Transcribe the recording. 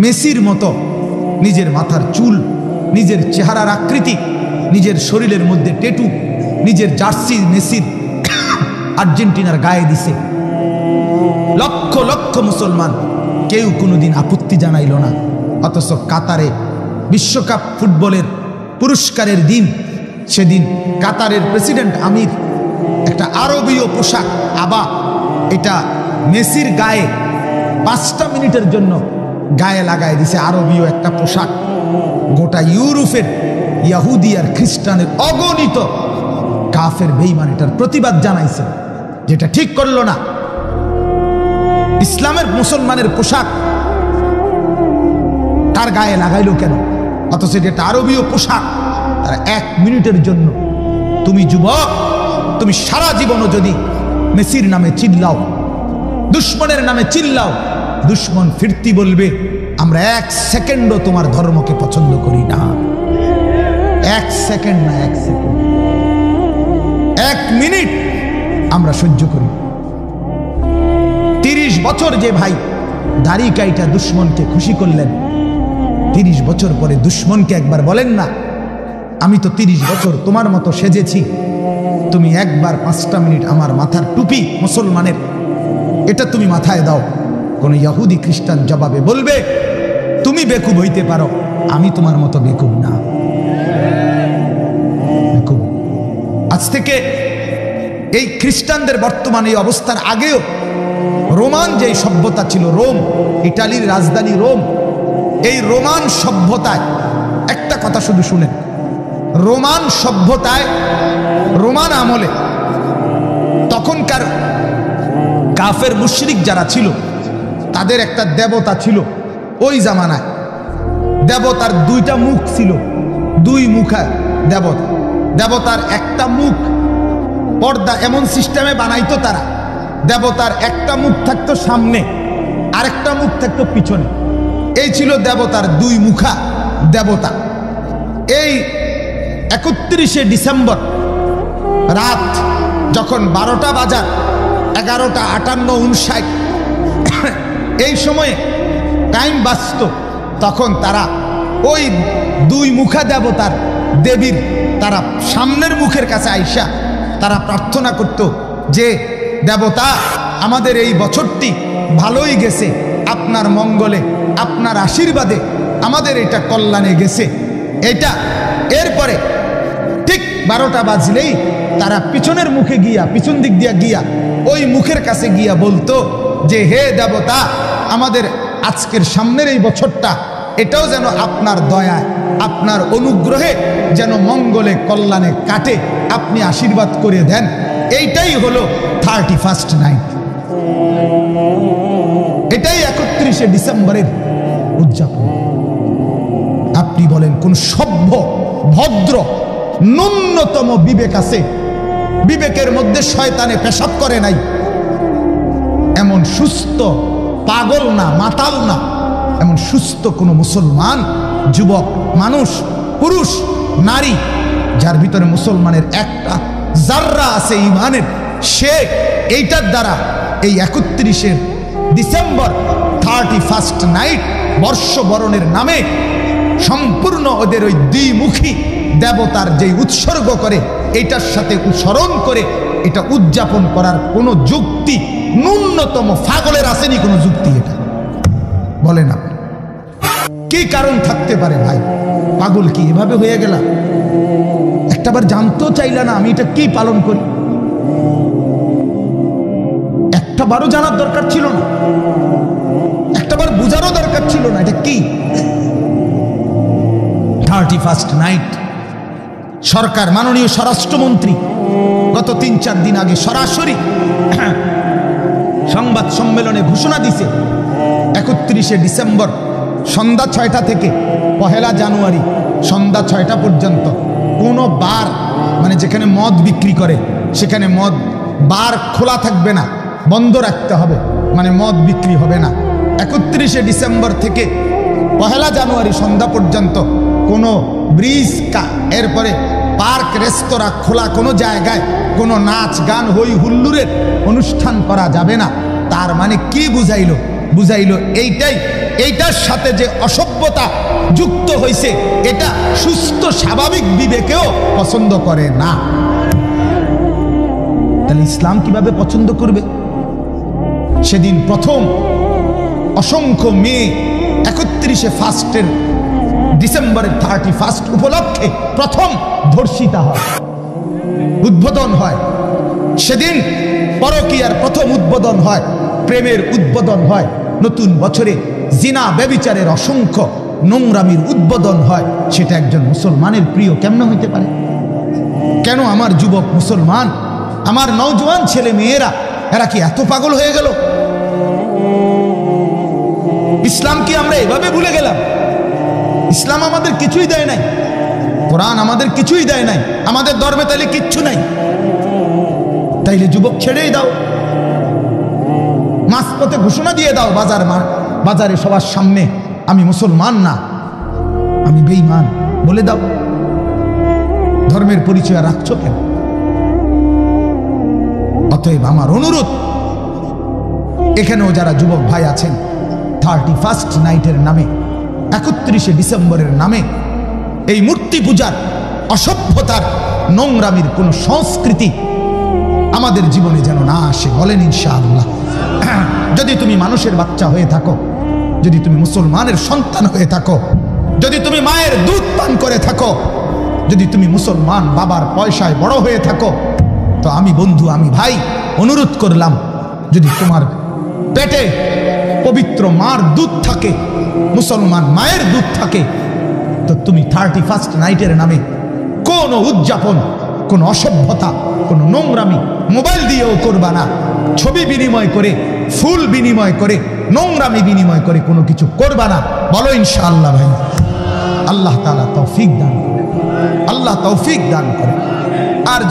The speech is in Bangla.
মেসির মতো নিজের মাথার চুল, নিজের চেহারার আকৃতি, নিজের শরীরের মধ্যে টেটু, নিজের জার্সি মেসির আর্জেন্টিনার গায়ে দিছে। লক্ষ লক্ষ মুসলমান কেউ কোনোদিন আপত্তি জানাইল না। অথচ কাতারে বিশ্বকাপ ফুটবলের পুরস্কারের দিন, সেদিন কাতারের প্রেসিডেন্ট আমির একটা আরবীয় পোশাক আবা, এটা মেসির গায়ে 5টা মিনিটের জন্য গায়ে লাগায় দিছে আরবীয় একটা পোশাক। গোটা ইউরোপের ইহুদি আর খ্রিস্টানের অগণিত কাফের বেঈমান এটার প্রতিবাদ জানাইছে, যেটা ঠিক করলো না। ইসলামের মুসলমানের পোশাক তার গায়ে লাগাইলো কেন? অথচ যেটা আরবীয় পোশাক, তারা 1 মিনিটের জন্য। তুমি যুবক, তুমি সারা জীবনও যদি মেসির নামে চিল্লাও, দুশ্মনের নামে চিল্লাও, দুশ্মন ফিরতি বলবে আমরা 1 সেকেন্ডও তোমার ধর্মকে পছন্দ করি না। 1 সেকেন্ড না, 1 সেকেন্ড, 1 মিনিট আমরা সহ্য করি। 30 বছর যে ভাই দাড়ি কাইটা দুশ্মনকে খুশি করলেন, 30 বছর পরে দুশ্মনকে একবার বলেন না আমি তো 30 বছর তোমার মতো সেজেছি, তুমি একবার 5টা মিনিট আমার মাথার টুপি মুসলমানের এটা তুমি মাথায় দাও। কোন ইহুদি খ্রিস্টান জবাবে বলবে তুমি বেকুব হইতে পারো, আমি তোমার মতো বেকুব না। বেকুব। আজ থেকে এই খ্রিস্টানদের বর্তমানে এই অবস্থার আগেও রোমান যে সভ্যতা ছিল, রোম, ইটালির রাজধানী রোম, এই রোমান সভ্যতায় একটা কথা শুধু শুনেন, রোমান সভ্যতায়, রোমান আমলে তখনকার কাফের মুশরিক যারা ছিল তাদের একটা দেবতা ছিল। ওই জামানায় দেবতার 2টা মুখ ছিল, 2 মুখা দেবতা। দেবতার একটা মুখ পর্দা এমন সিস্টেমে বানাইতো তারা, দেবতার একটা মুখ থাকতো সামনে, আরেকটা মুখ থাকতো পিছনে। এই ছিল দেবতার 2 মুখা দেবতা। এই 31শে ডিসেম্বর রাত যখন 12টা বাজার, 11টা 58 59 এই সময়ে টাইম বাঁচত, তখন তারা ওই 2 মুখা দেবতার দেবীর তারা সামনের মুখের কাছে আইসা তারা প্রার্থনা করত যে দেবতা আমাদের এই বছরটি ভালোই গেছে, আপনার মঙ্গলে, আপনার আশীর্বাদে আমাদের এটা কল্যাণে গেছে। এটা এরপরে ঠিক 12টা বাজলেই তারা পিছনের মুখে গিয়া, পিছন দিক দিয়া গিয়া ওই মুখের কাছে গিয়া বলতো যে হে দেবতা আমাদের আজকের সামনের এই বছরটা এটাও যেন আপনার দয়ায়, আপনার অনুগ্রহে যেন মঙ্গলে কল্যাণে কাটে, আপনি আশীর্বাদ করে দেন। এইটাই হলো 31st নাইট, এটাই 31শে ডিসেম্বরের উদযাপন। আপনি বলেন কোন সভ্য ভদ্র ন্যূনতম বিবেক আছে? বিবেকের মধ্যে শয়তানে পেশাব করে নাই এমন সুস্থ, পাগল না, মাতাল না, এমন সুস্থ কোন মুসলমান যুবক মানুষ, পুরুষ, নারী যার ভিতরে মুসলমানের একটা জাররা আছে ঈমানের, সে এইটার দ্বারা এই 31শে ডিসেম্বর 31st নাইট বর্ষবরণের নামে সম্পূর্ণ ওদের ওই 2 মুখী দেবতার যে উৎসর্গ করে এটার সাথে স্মরণ করে এটা উদযাপন করার কোনো যুক্তি ন্যূনতম পাগলের আসেনি? কোনো যুক্তি এটা বলেন আপনি? কি কারণ থাকতে পারে ভাই? পাগল কি এভাবে হয়ে গেল? একটাবার জানতেও চাইলা না আমি এটা কি পালন করি? একটাবারও জানার দরকার ছিল না, একটাবার বুঝারও দরকার ছিল না এটা কি 31st নাইট। সরকার, মাননীয় স্বরাষ্ট্রমন্ত্রী গত 3-4 দিন আগে সরাসরি সংবাদ সম্মেলনে ঘোষণা দিছে 31শে ডিসেম্বর সন্ধ্যা 6টা থেকে 1 জানুয়ারি সন্ধ্যা 6টা পর্যন্ত কোনো বার, মানে যেখানে মদ বিক্রি করে সেখানে মদ বার খোলা থাকবে না, বন্ধ রাখতে হবে, মানে মদ বিক্রি হবে না। 31শে ডিসেম্বর থেকে 1 জানুয়ারি সন্ধ্যা পর্যন্ত কোনো ব্রিজ, এরপরে পার্ক, রেস্তোরাঁ খোলা, কোনো জায়গায় কোনো নাচ গান হই হুল্লুরের অনুষ্ঠান করা যাবে না। তার মানে কি বুঝাইলো? বুঝাইলো এইটার সাথে যে অসভ্যতা যুক্ত হয়েছে এটা সুস্থ স্বাভাবিক বিবেকেও পছন্দ করে না। তাহলে ইসলাম কিভাবে পছন্দ করবে? সেদিন প্রথম অসংখ্য মেয়ে 31শে ফার্স্টের ডিসেম্বরের 31 উপলক্ষে প্রথম ধর্ষিতা হয়, উদ্বোধন হয়। সেদিন পরকীয়ার প্রথম উদ্বোধন হয়, প্রেমের উদ্বোধন হয়। নতুন বছরে জিনা ব্যভিচারের অসংখ্য নোংরামির উদ্বোধন হয়। সেটা একজন মুসলমানের প্রিয় কেমন হইতে পারে? কেন আমার যুবক মুসলমান, আমার নওজোয়ান ছেলে মেয়েরা এরা কি এত পাগল হয়ে গেল? ইসলাম কি আমরা এভাবে ভুলে গেলাম? ইসলাম আমাদের কিছুই দেয় নাই, কোরআন আমাদের কিছুই দেয় নাই, আমাদের ধর্মে তাইলে কিচ্ছু নাই। তাইলে যুবক ছেড়েই দাও, মাঝপথে ঘোষণা দিয়ে দাও বাজারে সবার সামনে, আমি মুসলমান না, আমি বেঈমান বলে দাও। ধর্মের পরিচয় রাখছো কেন? অতএব আমার অনুরোধ, এখানেও যারা যুবক ভাই আছেন, 31st নাইটের নামে, 31শে ডিসেম্বরের নামে এই মূর্তি পূজার অসভ্যতার নোংরামির কোন সংস্কৃতি আমাদের জীবনে যেন না আসে, বলেন ইনশাআল্লাহ। যদি তুমি মানুষের বাচ্চা হয়ে থাকো, যদি তুমি মুসলমানের সন্তান হয়ে থাকো, যদি তুমি মায়ের দুধ পান করে থাকো, যদি তুমি মুসলমান বাবার পয়সায় বড় হয়ে থাকো, তো আমি বন্ধু, আমি ভাই অনুরোধ করলাম, যদি তোমার পেটে পবিত্র মার দুধ থাকে, মুসলমান মায়ের দুধ থাকে, তো তুমি 31st নাইটের নামে কোন উদযাপন, কোন অসভ্যতা, কোন নোংরামি মোবাইল দিয়েও করবা না। ছবি বিনিময় করে, ফুল বিনিময় করে, নোংরামি বিনিময় করে কোনো কিছু করবা না, বলো ইনশাআল্লাহ ভাই। আল্লাহ তাআলা তৌফিক দান করে, আল্লাহ তৌফিক দান করে। আর